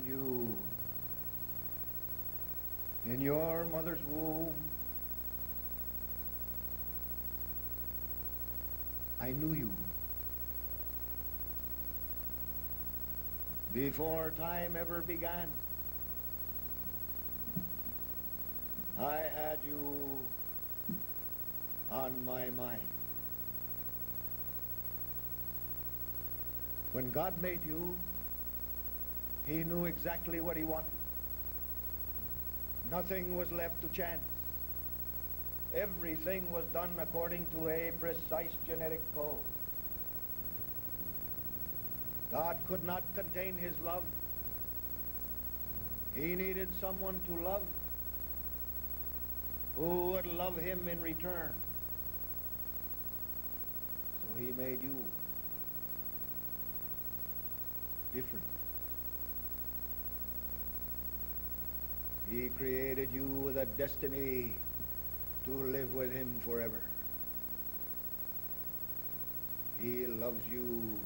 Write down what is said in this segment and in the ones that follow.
formed you in your mother's womb, I knew you. Before time ever began, I had you on my mind. When God made you, He knew exactly what He wanted. Nothing was left to chance. Everything was done according to a precise genetic code. God could not contain His love. He needed someone to love who would love Him in return. So He made you different. He created you with a destiny to live with Him forever. He loves you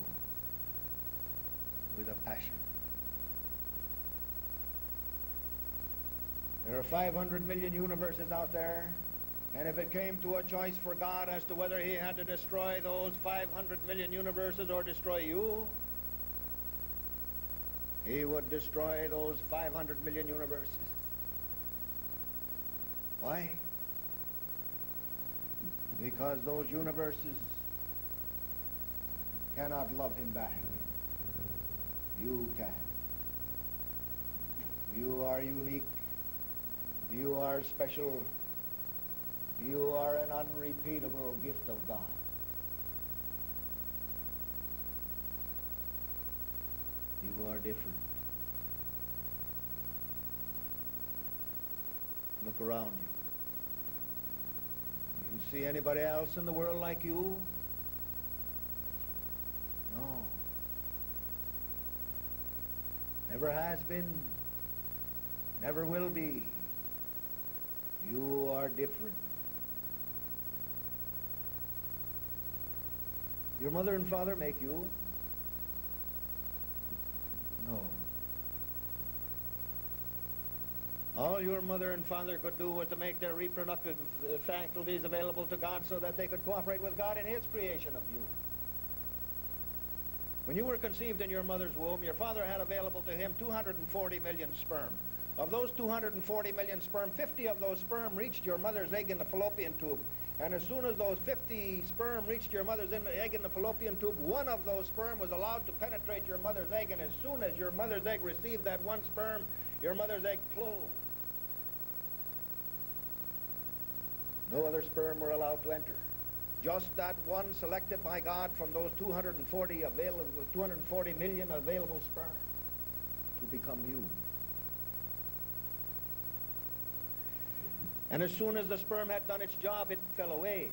with a passion. There are 500 million universes out there, and if it came to a choice for God as to whether He had to destroy those 500 million universes or destroy you, He would destroy those 500 million universes. Why? Because those universes cannot love Him back. You can. You are unique. You are special. You are an unrepeatable gift of God. You are different. Look around you. Do you see anybody else in the world like you? No. Never has been. Never will be. You are different. Your mother and father make you? No. All your mother and father could do was to make their reproductive faculties available to God so that they could cooperate with God in His creation of you. When you were conceived in your mother's womb, your father had available to him 240 million sperm. Of those 240 million sperm, 50 of those sperm reached your mother's egg in the fallopian tube. And as soon as those 50 sperm reached your mother's egg in the fallopian tube, one of those sperm was allowed to penetrate your mother's egg, and as soon as your mother's egg received that one sperm, your mother's egg closed. No other sperm were allowed to enter. Just that one selected by God from those 240 million available sperm to become you. And as soon as the sperm had done its job, it fell away.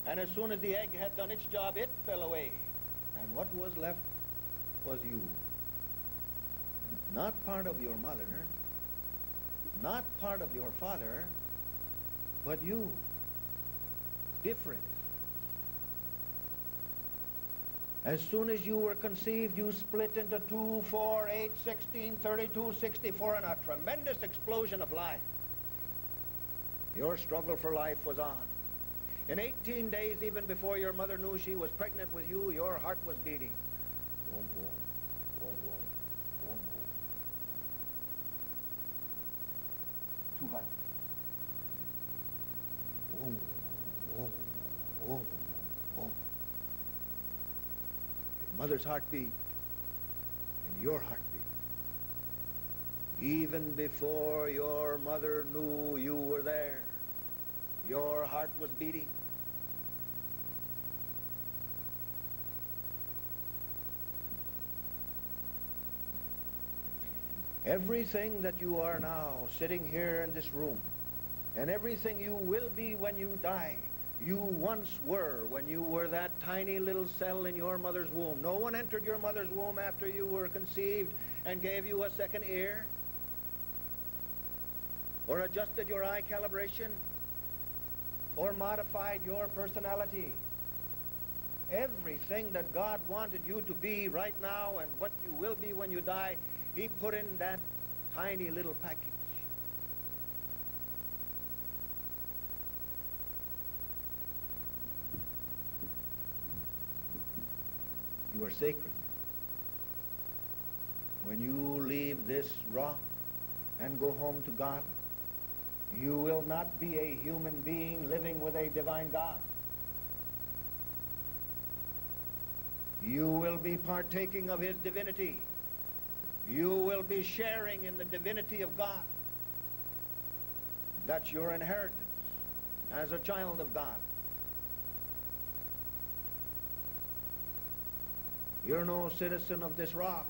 And as soon as the egg had done its job, it fell away. And what was left was you. Not part of your mother, not part of your father, but you. Different. As soon as you were conceived, you split into 2, 4, 8, 16, 32, 64, and a tremendous explosion of life. Your struggle for life was on. In 18 days, even before your mother knew she was pregnant with you, your heart was beating. Boom, boom, boom, boom, boom, boom. 2 hearts. Boom, boom, boom, boom. Your mother's heartbeat and your heartbeat. Even before your mother knew you were there, your heart was beating. Everything that you are now, sitting here in this room, and everything you will be when you die, you once were when you were that tiny little cell in your mother's womb. No one entered your mother's womb after you were conceived and gave you a second ear, or adjusted your eye calibration, or modified your personality. Everything that God wanted you to be right now and what you will be when you die He put in that tiny little package. You are sacred. When you leave this rock and go home to God, you will not be a human being living with a divine God. You will be partaking of his divinity. You will be sharing in the divinity of God. That's your inheritance as a child of God. You're no citizen of this rock.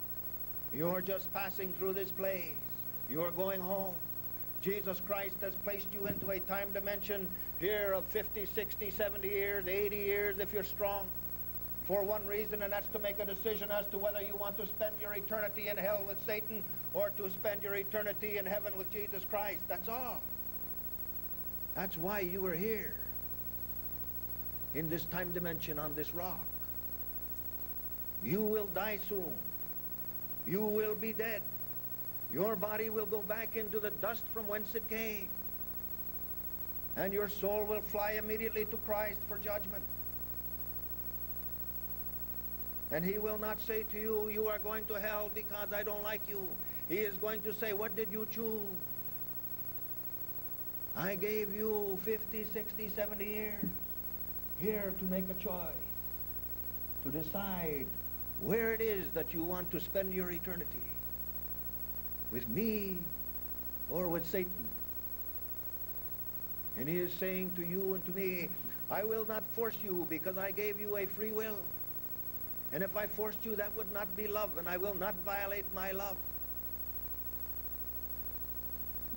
You're just passing through this place. You're going home. Jesus Christ has placed you into a time dimension here of 50, 60, 70 years, 80 years if you're strong, for one reason, and that's to make a decision as to whether you want to spend your eternity in hell with Satan or to spend your eternity in heaven with Jesus Christ. That's all. That's why you are here in this time dimension on this rock. You will die soon. You will be dead. Your body will go back into the dust from whence it came. And your soul will fly immediately to Christ for judgment. And he will not say to you, you are going to hell because I don't like you. He is going to say, what did you choose? I gave you 50, 60, 70 years here to make a choice, to decide where it is that you want to spend your eternity. With me or with Satan. And he is saying to you and to me, I will not force you because I gave you a free will. And if I forced you, that would not be love, and I will not violate my love.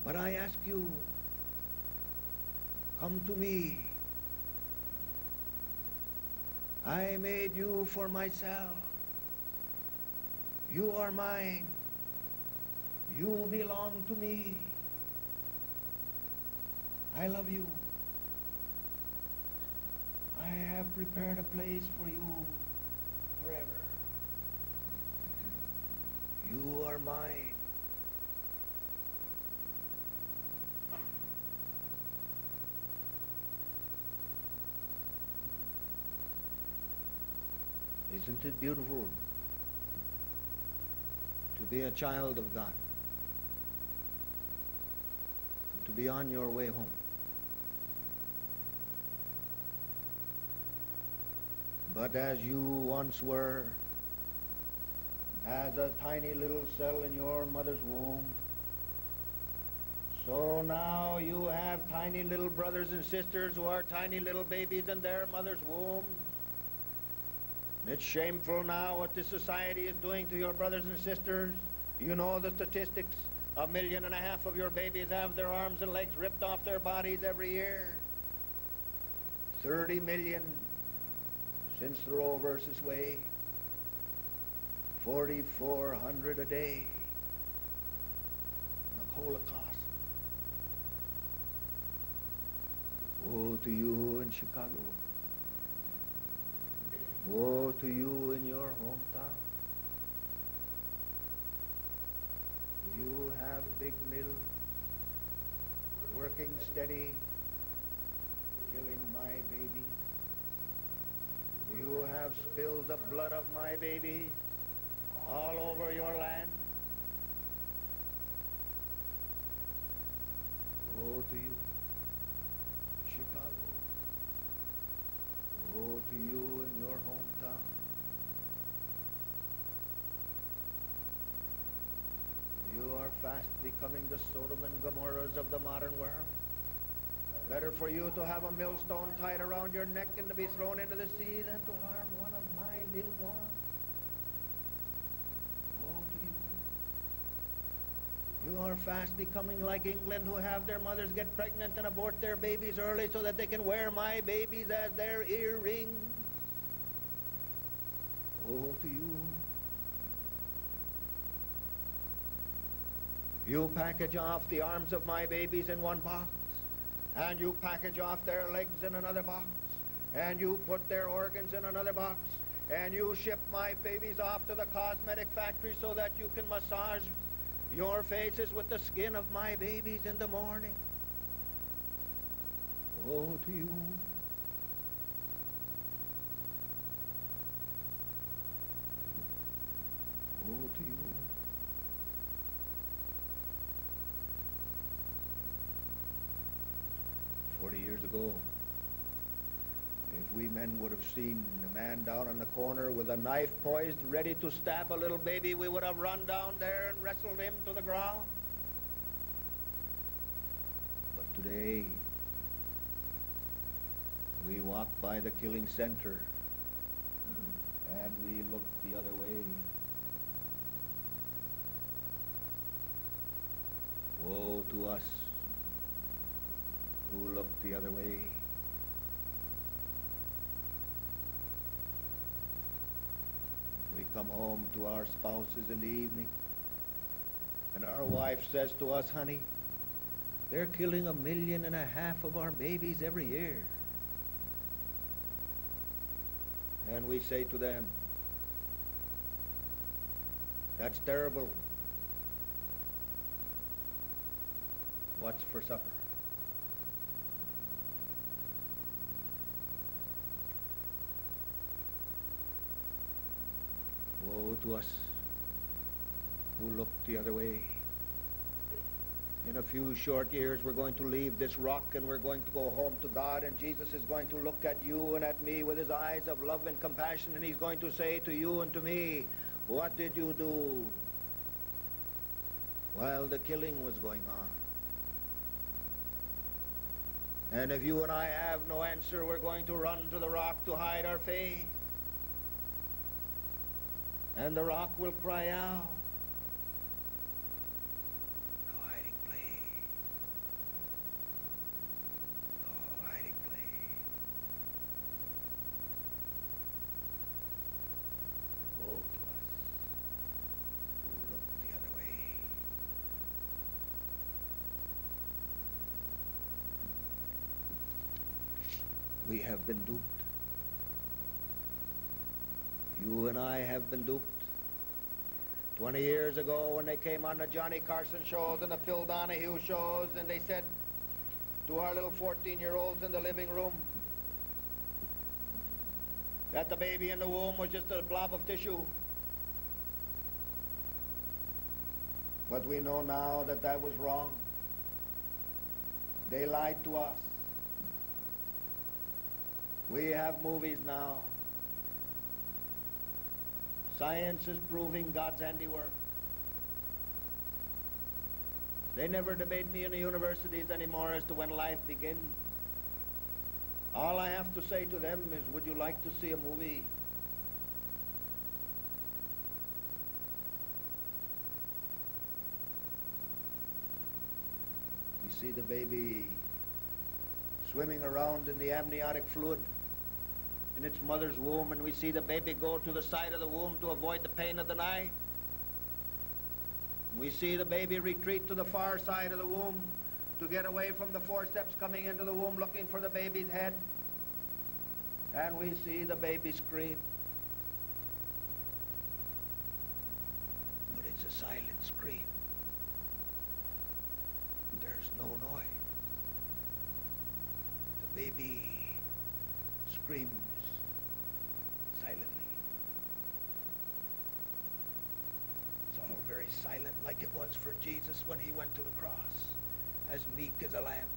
But I ask you, come to me. I made you for myself. You are mine. You belong to me. I love you. I have prepared a place for you forever. You are mine. Isn't it beautiful to be a child of God and to be on your way home? But as you once were, as a tiny little cell in your mother's womb, so now you have tiny little brothers and sisters who are tiny little babies in their mother's womb. And it's shameful now what this society is doing to your brothers and sisters. You know the statistics. 1.5 million of your babies have their arms and legs ripped off their bodies every year. 30 million since the Roe versus Wade. 4,400 a day. The Holocaust. Woe to you in Chicago. Woe to you in your hometown. You have big mills working steady, killing my baby. You have spilled the blood of my baby all over your land. Woe to you, Chicago. Woe to you in your hometown. You are fast becoming the Sodom and Gomorrahs of the modern world. Better for you to have a millstone tied around your neck and to be thrown into the sea than to harm one of my little ones. Woe to you. You are fast becoming like England, who have their mothers get pregnant and abort their babies early so that they can wear my babies as their earrings. Woe to you. You package off the arms of my babies in one box, and you package off their legs in another box, and you put their organs in another box, And you ship my babies off to the cosmetic factory so that you can massage your faces with the skin of my babies in the morning. Woe to you. Woe to you. Years ago, if we men would have seen a man down in the corner with a knife poised, ready to stab a little baby, we would have run down there and wrestled him to the ground. But today, we walk by the killing center and we look the other way. Woe to us who look the other way. We come home to our spouses in the evening, and our wife says to us, honey, they're killing 1.5 million of our babies every year. And we say to them, that's terrible. What's for supper? Woe to us who look the other way. In a few short years, we're going to leave this rock and we're going to go home to God, and Jesus is going to look at you and at me with his eyes of love and compassion, and he's going to say to you and to me, what did you do while the killing was going on? And if you and I have no answer, we're going to run to the rock to hide our face. And the rock will cry out, no hiding place, no hiding place. Woe to us who look the other way. We have been duped. You and I have been duped. 20 years ago when they came on the Johnny Carson shows and the Phil Donahue shows, and they said to our little 14-year-olds in the living room that the baby in the womb was just a blob of tissue. But we know now that that was wrong. They lied to us. We have movies now. Science is proving God's handiwork. They never debate me in the universities anymore as to when life begins. All I have to say to them is, would you like to see a movie? We see the baby swimming around in the amniotic fluid in its mother's womb, and we see the baby go to the side of the womb to avoid the pain of the knife. We see the baby retreat to the far side of the womb to get away from the forceps coming into the womb looking for the baby's head. And we see the baby scream. But it's a silent scream. There's no noise. The baby screams silently. It's all very silent, like it was for Jesus when he went to the cross, as meek as a lamb.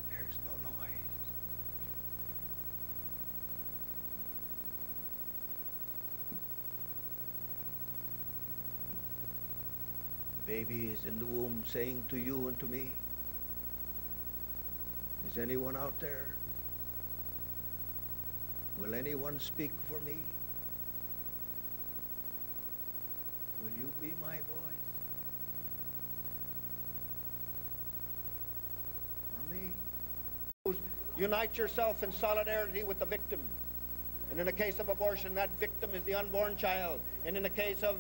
There's no noise. The baby is in the womb saying to you and to me, is anyone out there? Will anyone speak for me? Will you be my voice? For me? Unite yourself in solidarity with the victim. And in the case of abortion, that victim is the unborn child. And in the case of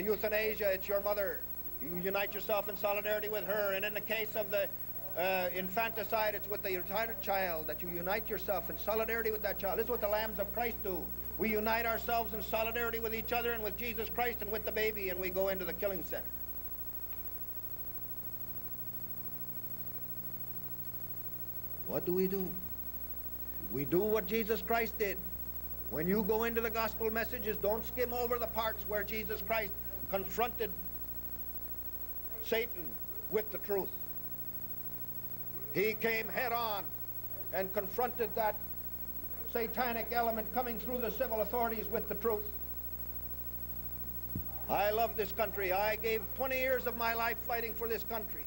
euthanasia, it's your mother. You unite yourself in solidarity with her. And in the case of the infanticide, it's with the retarded child that you unite yourself in solidarity with that child. This is what the lambs of Christ do. We unite ourselves in solidarity with each other and with Jesus Christ and with the baby, and we go into the killing center. What do? We do what Jesus Christ did. When you go into the gospel messages, don't skim over the parts where Jesus Christ confronted Satan with the truth. He came head on and confronted that satanic element coming through the civil authorities with the truth. I love this country. I gave 20 years of my life fighting for this country.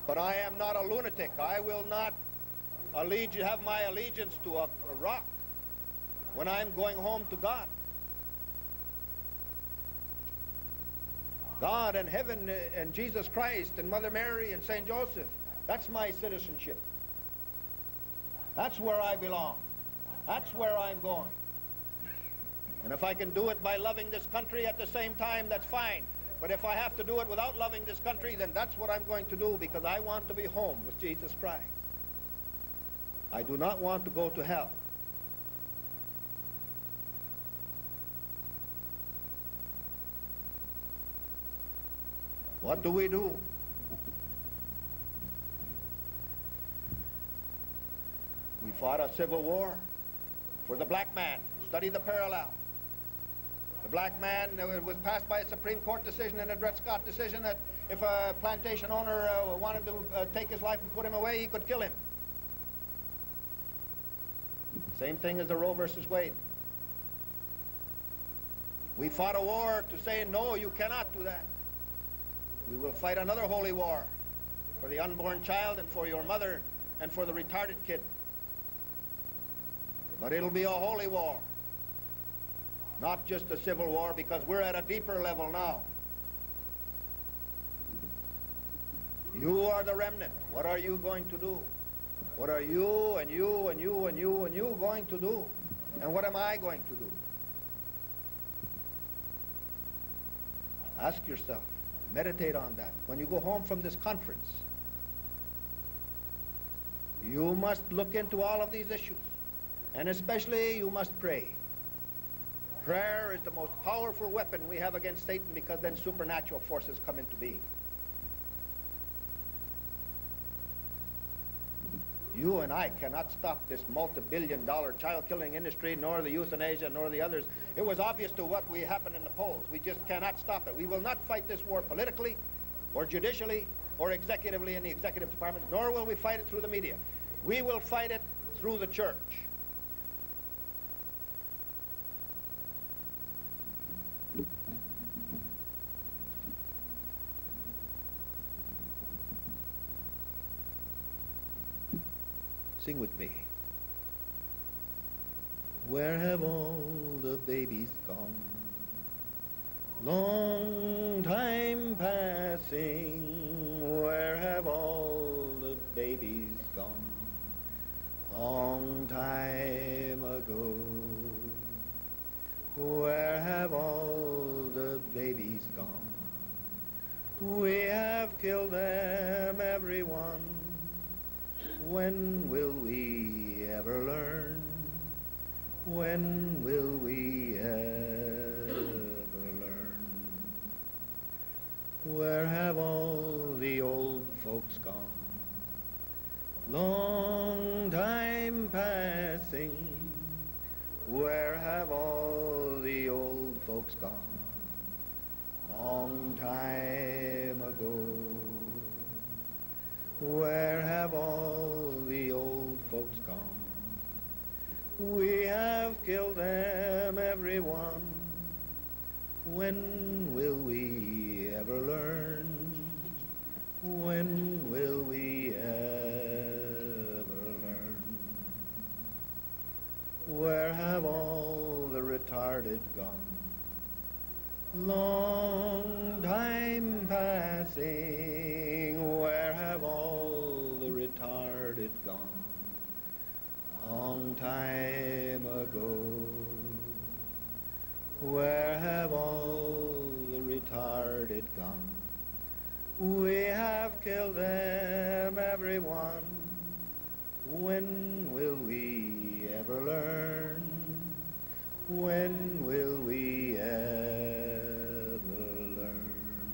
But I am not a lunatic. I will not have my allegiance to a rock when I'm going home to God. God and heaven and Jesus Christ and Mother Mary and St. Joseph, that's my citizenship. That's where I belong. That's where I'm going. And if I can do it by loving this country at the same time, that's fine. But if I have to do it without loving this country, then that's what I'm going to do, because I want to be home with Jesus Christ. I do not want to go to hell. What do? We fought a civil war for the black man. Study the parallel. The black man, it was passed by a Supreme Court decision and a Dred Scott decision that if a plantation owner wanted to take his life and put him away, he could kill him. Same thing as the Roe versus Wade. We fought a war to say, no, you cannot do that. We will fight another holy war for the unborn child and for your mother and for the retarded kid. But it'll be a holy war, not just a civil war, because we're at a deeper level now. You are the remnant. What are you going to do? What are you and you and you and you and you going to do? And what am I going to do? Ask yourself. Meditate on that. When you go home from this conference, you must look into all of these issues. And especially you must pray. Prayer is the most powerful weapon we have against Satan, because then supernatural forces come into being. You and I cannot stop this multi-billion-dollar child-killing industry, nor the euthanasia, nor the others. It was obvious to what happened in the polls. We just cannot stop it. We will not fight this war politically, or judicially, or executively in the executive department, nor will we fight it through the media. We will fight it through the church. Sing with me. Where have all the babies gone? Long time passing. Where have all the babies gone? Long time ago. Where have all the babies gone? We have killed them, everyone. When will we ever learn? When will we ever learn? Where have all the old folks gone? Long time passing. Where have all the old folks gone? Long time ago. Where have all the old folks gone? We have killed them, everyone. When will we ever learn? When will we ever learn? Where have all the retarded gone? Long time passing. Where have all the retarded gone? Long time ago. Where have all the retarded gone? We have killed them, everyone. When will we ever learn? When will we ever learn?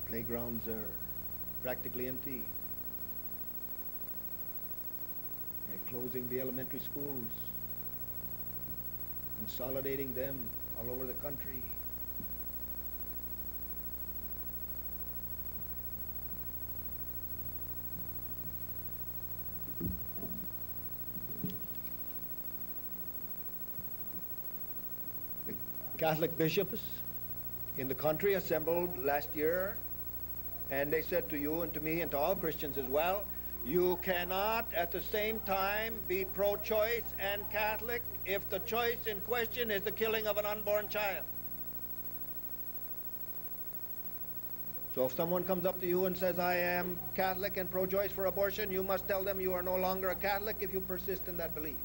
Playgrounds are practically empty. They're closing the elementary schools, consolidating them all over the country. Catholic bishops in the country assembled last year, and they said to you and to me and to all Christians as well, you cannot at the same time be pro-choice and Catholic if the choice in question is the killing of an unborn child. So if someone comes up to you and says, I am Catholic and pro-choice for abortion, you must tell them you are no longer a Catholic if you persist in that belief.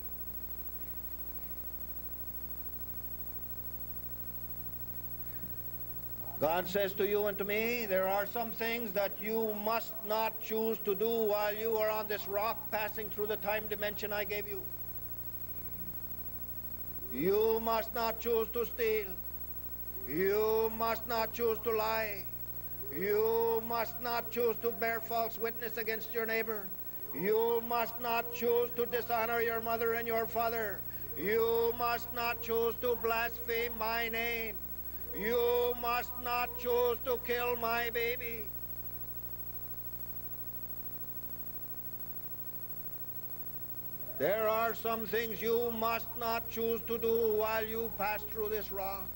God says to you and to me, there are some things that you must not choose to do while you are on this rock passing through the time dimension I gave you. You must not choose to steal. You must not choose to lie. You must not choose to bear false witness against your neighbor. You must not choose to dishonor your mother and your father. You must not choose to blaspheme my name. You must not choose to kill my baby. There are some things you must not choose to do while you pass through this rock.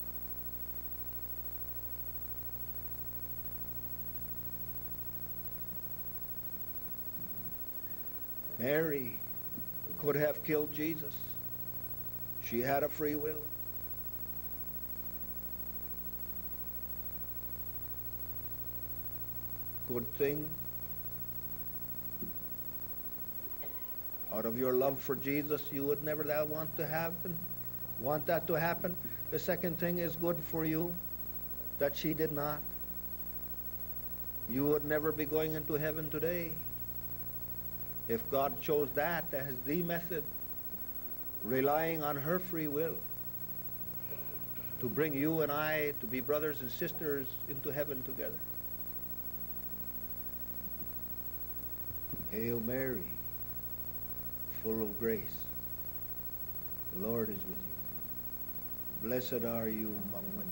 Mary could have killed Jesus. She had a free will. Good thing. Out of your love for Jesus, you would never want that to happen. The second thing is good for you, that she did not. You would never be going into heaven today if God chose that as the method, relying on her free will to bring you and I to be brothers and sisters into heaven together. Hail Mary, full of grace. The Lord is with you. Blessed are you among women,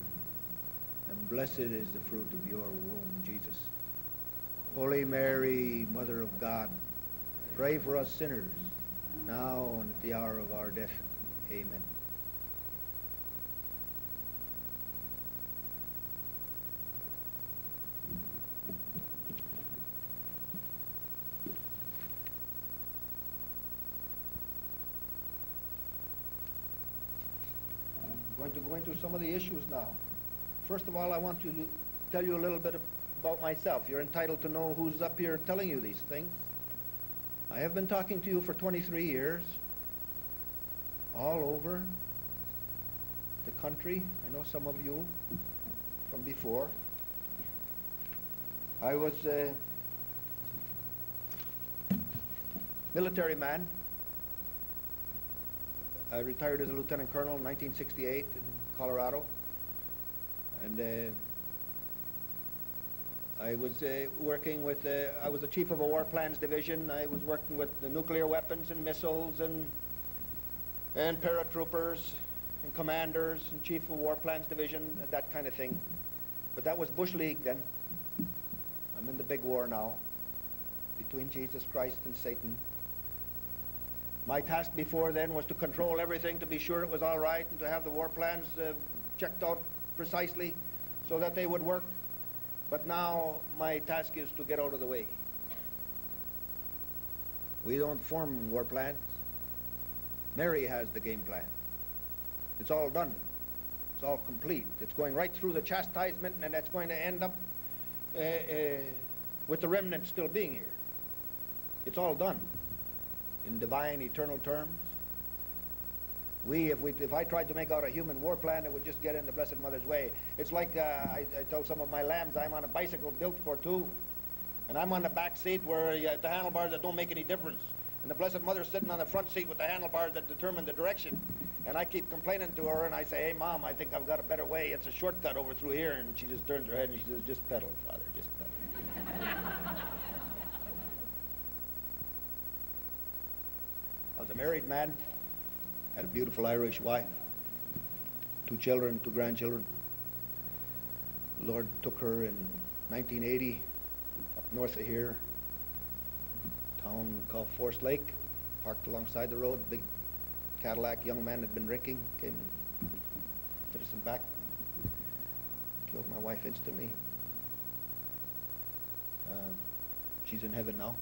and blessed is the fruit of your womb, Jesus. Holy Mary, Mother of God, pray for us sinners, now and at the hour of our death. Amen. Going to go into some of the issues now. First of all, I want to tell you a little bit about myself. You're entitled to know who's up here telling you these things. I have been talking to you for 23 years, all over the country. I know some of you from before. I was a military man. I retired as a lieutenant colonel in 1968 in Colorado, and I was working with, I was the chief of a war plans division. I was working with the nuclear weapons and missiles and paratroopers and commanders and chief of war plans division, that kind of thing. But that was Bush League then. I'm in the big war now between Jesus Christ and Satan. My task before then was to control everything, to be sure it was all right, and to have the war plans checked out precisely so that they would work. But now my task is to get out of the way. We don't form war plans. Mary has the game plan. It's all done. It's all complete. It's going right through the chastisement, and it's going to end up with the remnant still being here. It's all done in divine, eternal terms. If I tried to make out a human war plan, it would just get in the Blessed Mother's way. It's like I tell some of my lambs, I'm on a bicycle built for two, and I'm on the back seat where the handlebars that don't make any difference. And the Blessed Mother's sitting on the front seat with the handlebars that determine the direction. And I keep complaining to her, and I say, hey, Mom, I think I've got a better way. It's a shortcut over through here. And she just turns her head and she says, just pedal, Father, just pedal. I was a married man, had a beautiful Irish wife, 2 children, 2 grandchildren. The Lord took her in 1980 up north of here, a town called Forest Lake, parked alongside the road, big Cadillac. Young man had been drinking, came and hit us in the back, killed my wife instantly. She's in heaven now.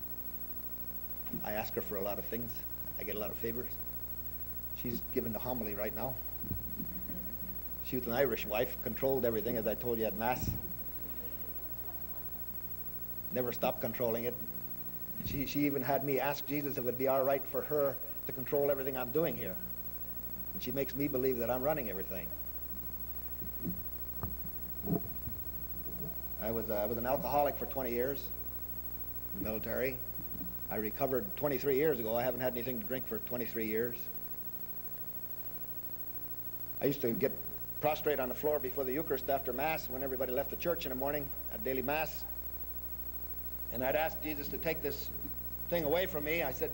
I ask her for a lot of things. I get a lot of favors. She's giving the homily right now. She was an Irish wife, controlled everything, as I told you at Mass. Never stopped controlling it. She even had me ask Jesus if it'd be all right for her to control everything I'm doing here. And she makes me believe that I'm running everything. I was an alcoholic for 20 years in the military. I recovered 23 years ago. I haven't had anything to drink for 23 years. I used to get prostrate on the floor before the Eucharist after Mass when everybody left the church in the morning at daily Mass. And I'd ask Jesus to take this thing away from me. I said,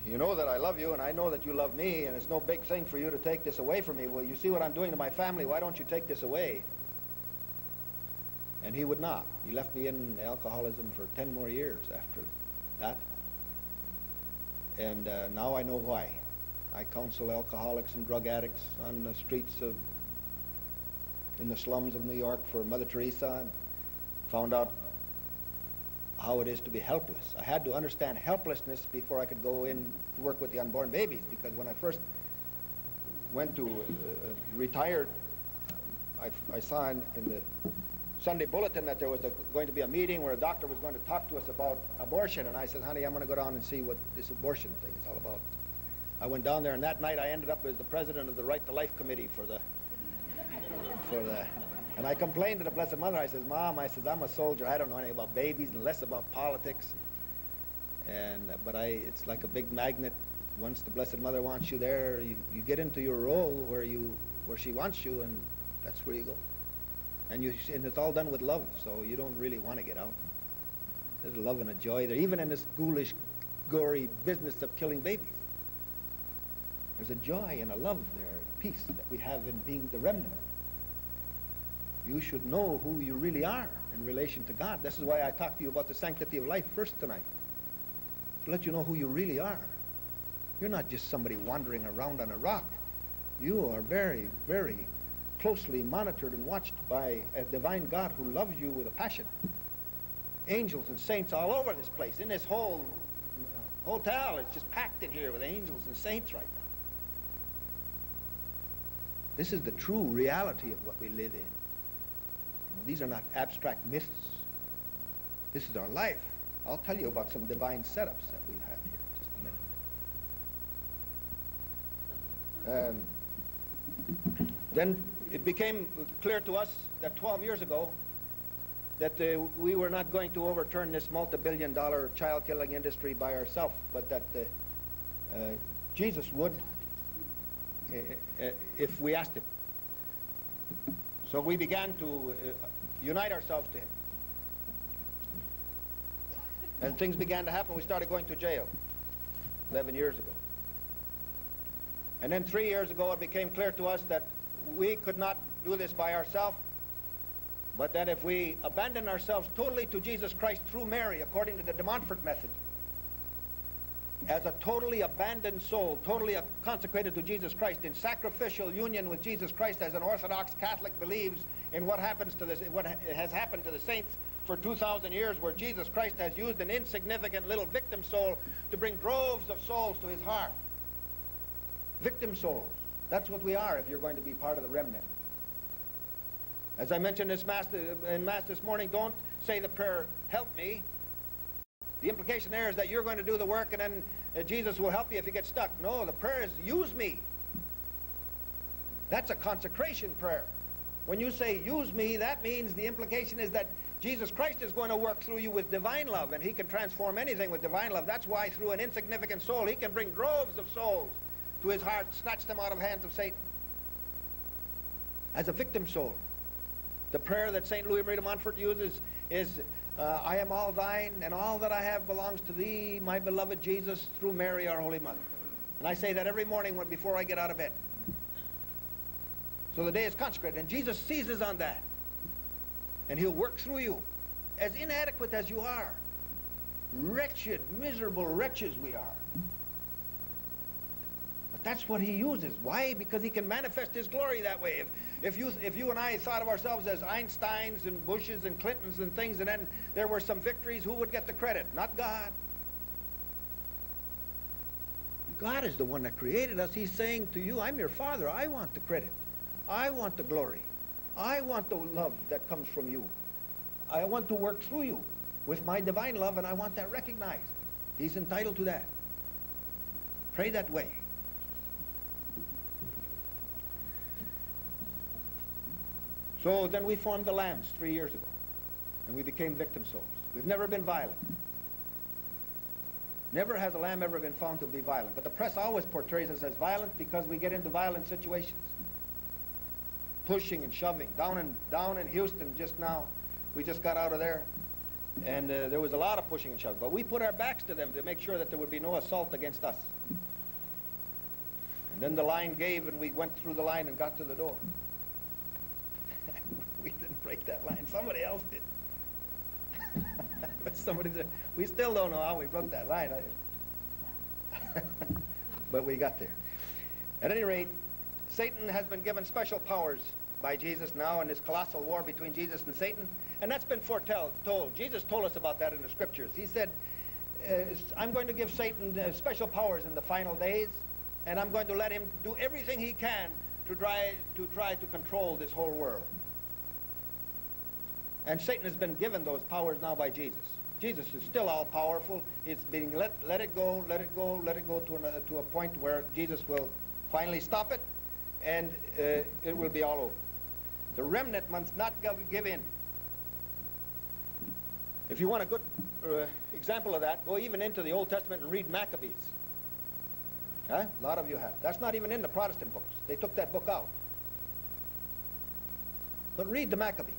you know that I love you, and I know that you love me, and it's no big thing for you to take this away from me. Well, you see what I'm doing to my family. Why don't you take this away? And he would not. He left me in alcoholism for 10 more years after that. And now I know why. I counsel alcoholics and drug addicts on the streets in the slums of New York for Mother Teresa, and found out how it is to be helpless. I had to understand helplessness before I could go in to work with the unborn babies, because when I first went to retired, I saw in the Sunday bulletin that there was going to be a meeting where a doctor was going to talk to us about abortion, and I said, honey, I'm going to go down and see what this abortion thing is all about. I went down there, and that night I ended up as the president of the Right to Life Committee and I complained to the Blessed Mother. I says, Mom, I'm a soldier. I don't know anything about babies and less about politics. But it's like a big magnet. Once the Blessed Mother wants you there, you get into your role where she wants you, and that's where you go. And it's all done with love, so you don't really want to get out. There's a love and a joy there, even in this ghoulish, gory business of killing babies. There's a joy and a love there, a peace that we have in being the remnant. You should know who you really are in relation to God. This is why I talked to you about the sanctity of life first tonight, to let you know who you really are. You're not just somebody wandering around on a rock. You are very, very closely monitored and watched by a divine God who loves you with a passion. Angels and saints all over this place. In this whole hotel, it's just packed in here with angels and saints right now. This is the true reality of what we live in. These are not abstract myths. This is our life. I'll tell you about some divine setups that we have here in just a minute. Then it became clear to us that 12 years ago that we were not going to overturn this multi-billion-dollar child-killing industry by ourselves, but that Jesus would if we asked him. So we began to unite ourselves to him. And things began to happen. We started going to jail 11 years ago. And then 3 years ago, it became clear to us that we could not do this by ourselves, but that if we abandon ourselves totally to Jesus Christ through Mary, according to the de Montfort method, as a totally abandoned soul, totally consecrated to Jesus Christ, in sacrificial union with Jesus Christ, as an Orthodox Catholic believes in what has happened to the saints for 2,000 years, where Jesus Christ has used an insignificant little victim soul to bring droves of souls to his heart. Victim souls. That's what we are if you're going to be part of the remnant. As I mentioned in Mass this morning, don't say the prayer, help me. The implication there is that you're going to do the work, and then Jesus will help you if you get stuck. No, the prayer is, use me. That's a consecration prayer. When you say, use me, that means the implication is that Jesus Christ is going to work through you with divine love, and he can transform anything with divine love. That's why through an insignificant soul, he can bring droves of souls to his heart, snatch them out of the hands of Satan. As a victim soul. The prayer that St. Louis Marie de Montfort uses is, I am all thine, and all that I have belongs to thee, my beloved Jesus, through Mary, our Holy Mother. And I say that every morning before I get out of bed. So the day is consecrated, and Jesus seizes on that. And he'll work through you, as inadequate as you are. Wretched, miserable wretches we are. But that's what he uses. Why? Because he can manifest his glory that way. If you and I thought of ourselves as Einsteins and Bushes and Clintons and things, and then there were some victories, who would get the credit? Not God. God is the one that created us. He's saying to you, I'm your Father. I want the credit. I want the glory. I want the love that comes from you. I want to work through you with my divine love, and I want that recognized. He's entitled to that. Pray that way. So then we formed the Lambs 3 years ago, and we became victim souls. We've never been violent. Never has a lamb ever been found to be violent. But the press always portrays us as violent because we get into violent situations. Pushing and shoving. Down in Houston just now, we just got out of there, and there was a lot of pushing and shoving. But we put our backs to them to make sure that there would be no assault against us. And then the line gave, and we went through the line and got to the door. We didn't break that line. Somebody else did. But somebody did. We still don't know how we broke that line. But we got there. At any rate, Satan has been given special powers by Jesus now in this colossal war between Jesus and Satan, and that's been foretold. Jesus told us about that in the scriptures. He said, I'm going to give Satan special powers in the final days, and I'm going to let him do everything he can to try to control this whole world. And Satan has been given those powers now by Jesus. Jesus is still all-powerful. It's being let it go to a point where Jesus will finally stop it, and it will be all over. The remnant must not give in. If you want a good example of that, go even into the Old Testament and read Maccabees. Huh? A lot of you have. That's not even in the Protestant books. They took that book out. But read the Maccabees.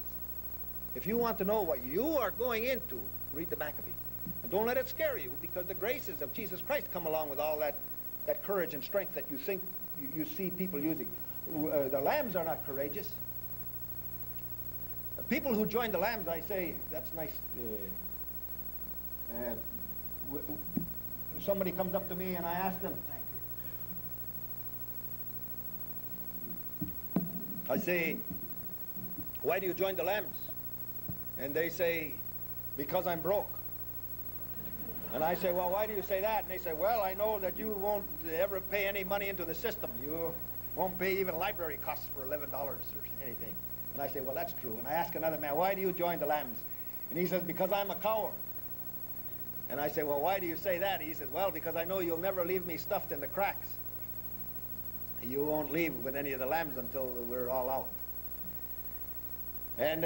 If you want to know what you are going into, read the Maccabees. And don't let it scare you, because the graces of Jesus Christ come along with all that courage and strength that you think you see people using. The lambs are not courageous. People who join the lambs, I say, that's nice. Somebody comes up to me and I ask them, I say, why do you join the lambs? And they say, because I'm broke. And I say, well, why do you say that? And they say, well, I know that you won't ever pay any money into the system. You won't pay even library costs for $11 or anything. And I say, well, that's true. And I ask another man, why do you join the lambs? And he says, because I'm a coward. And I say, well, why do you say that? He says, well, because I know you'll never leave me stuffed in the cracks. You won't leave with any of the lambs until we're all out. And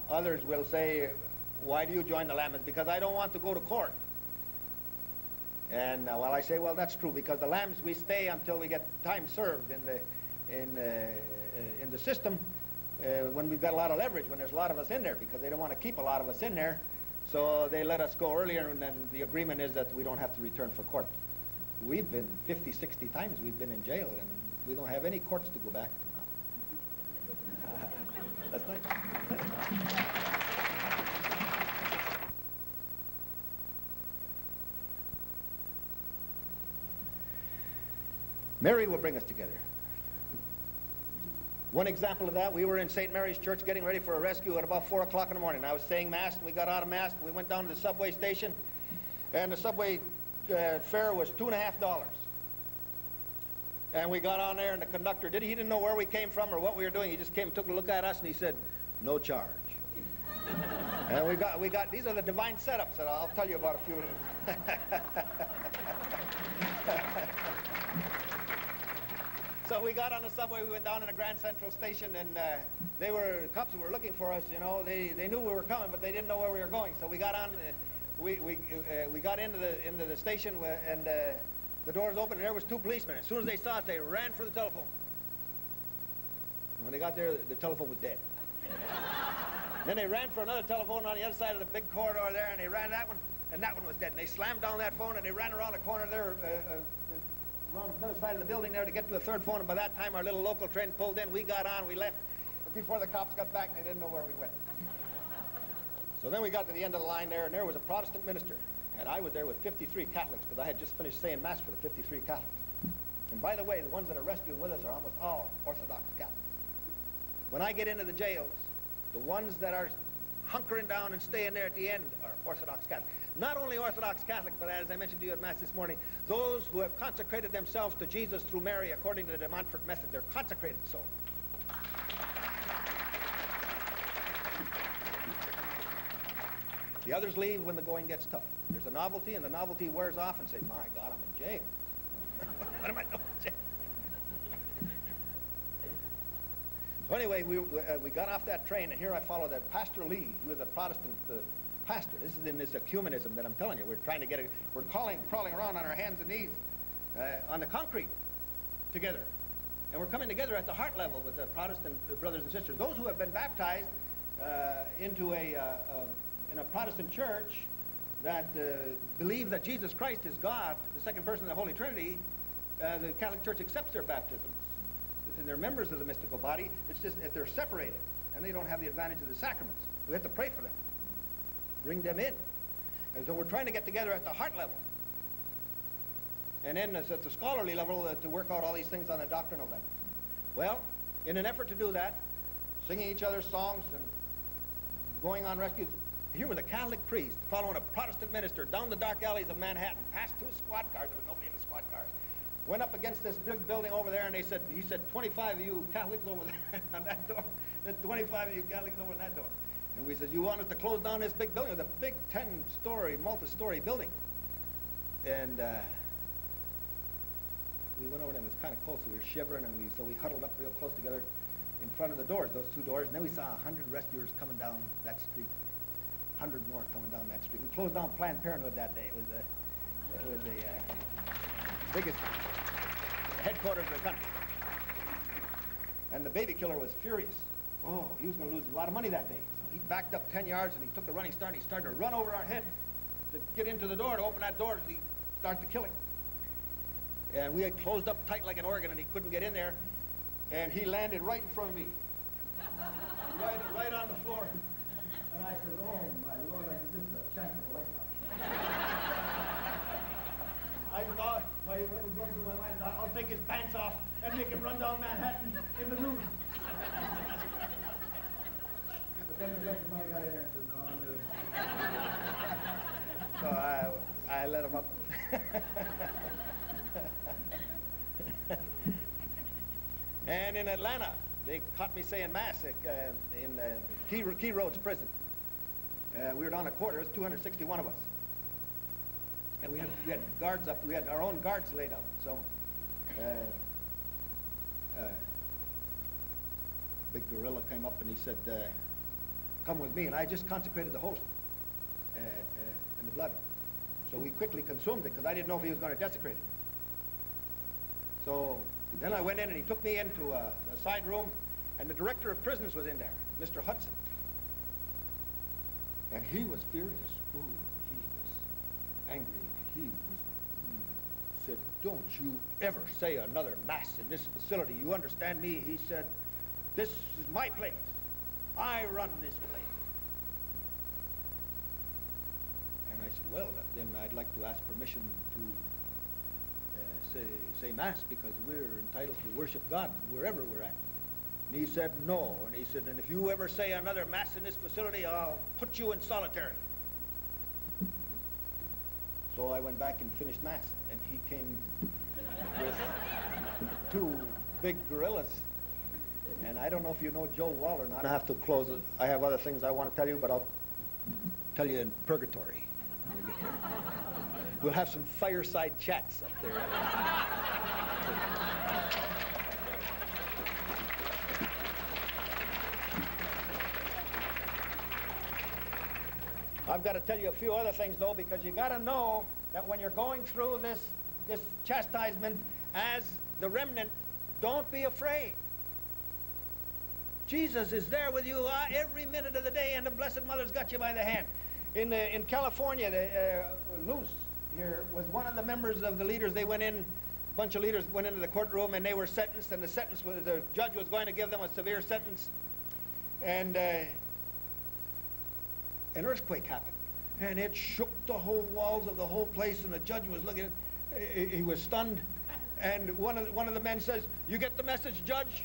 others will say, why do you join the lambs? Because I don't want to go to court. And well, I say, well, that's true, because the lambs, we stay until we get time served in the system when we've got a lot of leverage, when there's a lot of us in there, because they don't want to keep a lot of us in there. So they let us go earlier, and then the agreement is that we don't have to return for court. We've been 50, 60 times we've been in jail, and we don't have any courts to go back to now. That's nice. Mary will bring us together. One example of that, we were in St. Mary's Church getting ready for a rescue at about 4 o'clock in the morning. I was saying Mass, and we got out of Mass, and we went down to the subway station, and the subway fare was $2.50. And we got on there, and the conductor, he didn't know where we came from or what we were doing. He just came and took a look at us, and he said, no charge. And we got, these are the divine setups that I'll tell you about a few of them. So we got on the subway, we went down in the Grand Central Station, and cops were looking for us, you know. They knew we were coming, but they didn't know where we were going. So we got on, we got into the station, and the doors opened, and there was two policemen. As soon as they saw us, they ran for the telephone. And when they got there, the telephone was dead. Then they ran for another telephone on the other side of the big corridor there, and they ran that one, and that one was dead. And they slammed down that phone, and they ran around the corner there, around the other side of the building there to get to a third phone. And by that time, our little local train pulled in. We got on, we left before the cops got back, and they didn't know where we went. So then we got to the end of the line there, and there was a Protestant minister. And I was there with 53 Catholics, because I had just finished saying Mass for the 53 Catholics. And by the way, the ones that are rescuing with us are almost all Orthodox Catholics. When I get into the jails, the ones that are hunkering down and staying there at the end are Orthodox Catholics. Not only Orthodox Catholics, but as I mentioned to you at Mass this morning, those who have consecrated themselves to Jesus through Mary according to the De Montfort method. They're consecrated souls. The others leave when the going gets tough. There's a novelty, and the novelty wears off, and say, my God, I'm in jail. What am I doing in jail? So anyway, we got off that train, and here I followed that Pastor Lee. He was a Protestant pastor. This is in this ecumenism that I'm telling you. We're trying to we're crawling around on our hands and knees on the concrete together. And we're coming together at the heart level with the Protestant brothers and sisters. Those who have been baptized into in a Protestant church that believe that Jesus Christ is God, the second person of the Holy Trinity, the Catholic Church accepts their baptisms. And they're members of the mystical body. It's just that they're separated, and they don't have the advantage of the sacraments. We have to pray for them, bring them in. And so we're trying to get together at the heart level, and then at the scholarly level to work out all these things on the doctrinal level. Well, in an effort to do that, singing each other's songs and going on rescues, here was a Catholic priest following a Protestant minister down the dark alleys of Manhattan, past two squad cars. There was nobody in the squad cars. Went up against this big building over there, and he said, 25 of you Catholics over there on that door. 25 of you Catholics over in that door. And we said, you want us to close down this big building? It was a big 10-story, multi-story building. And we went over there, and it was kind of cold, so we were shivering, and so we huddled up real close together in front of the doors, those two doors, and then we saw 100 rescuers coming down that street. 100 more coming down that street. We closed down Planned Parenthood that day. It was the biggest headquarters of the country. And the baby killer was furious. Oh, he was going to lose a lot of money that day. So he backed up 10 yards, and he took a running start, and he started to run over our head to get into the door, to open that door, and he started to kill him. And we had closed up tight like an organ, and he couldn't get in there. And he landed right in front of me. right on the floor. And I said, oh, my Lord, I said, this is a chance of a lifetime. I thought, what was going through my mind, I'll take his pants off and make him run down Manhattan in the nude. But then the next morning I got in there and said, no, So I let him up. And in Atlanta, they caught me saying Mass in Key Road's prison. We were down a quarter. It was 261 of us. And we had guards up. We had our own guards laid out. So, big gorilla came up and he said, come with me. And I just consecrated the host and the blood. So we quickly consumed it because I didn't know if he was going to desecrate it. So then I went in and he took me into a side room, and the director of prisons was in there, Mr. Hudson. And he was furious. Ooh, he was angry. He said, don't you ever say another Mass in this facility. You understand me? He said, this is my place. I run this place. And I said, well, then I'd like to ask permission to say Mass, because we're entitled to worship God wherever we're at. And he said, no. And he said, and if you ever say another Mass in this facility, I'll put you in solitary. So I went back and finished Mass, and he came with two big gorillas. And I don't know if you know Joe Wall or not. I have to close it. I have other things I want to tell you, but Tell you in purgatory when we get there. We'll have some fireside chats up there. I've got to tell you a few other things, though, because you got to know that when you're going through this chastisement as the remnant, don't be afraid. Jesus is there with you every minute of the day, and the Blessed Mother's got you by the hand. In California, Luce here was one of the members of the leaders. They went in, a bunch of leaders went into the courtroom, and they were sentenced, and the judge was going to give them a severe sentence. And an earthquake happened, and it shook the whole walls of the whole place, and the judge was looking. He was stunned, and one of the men says, "You get the message, Judge?"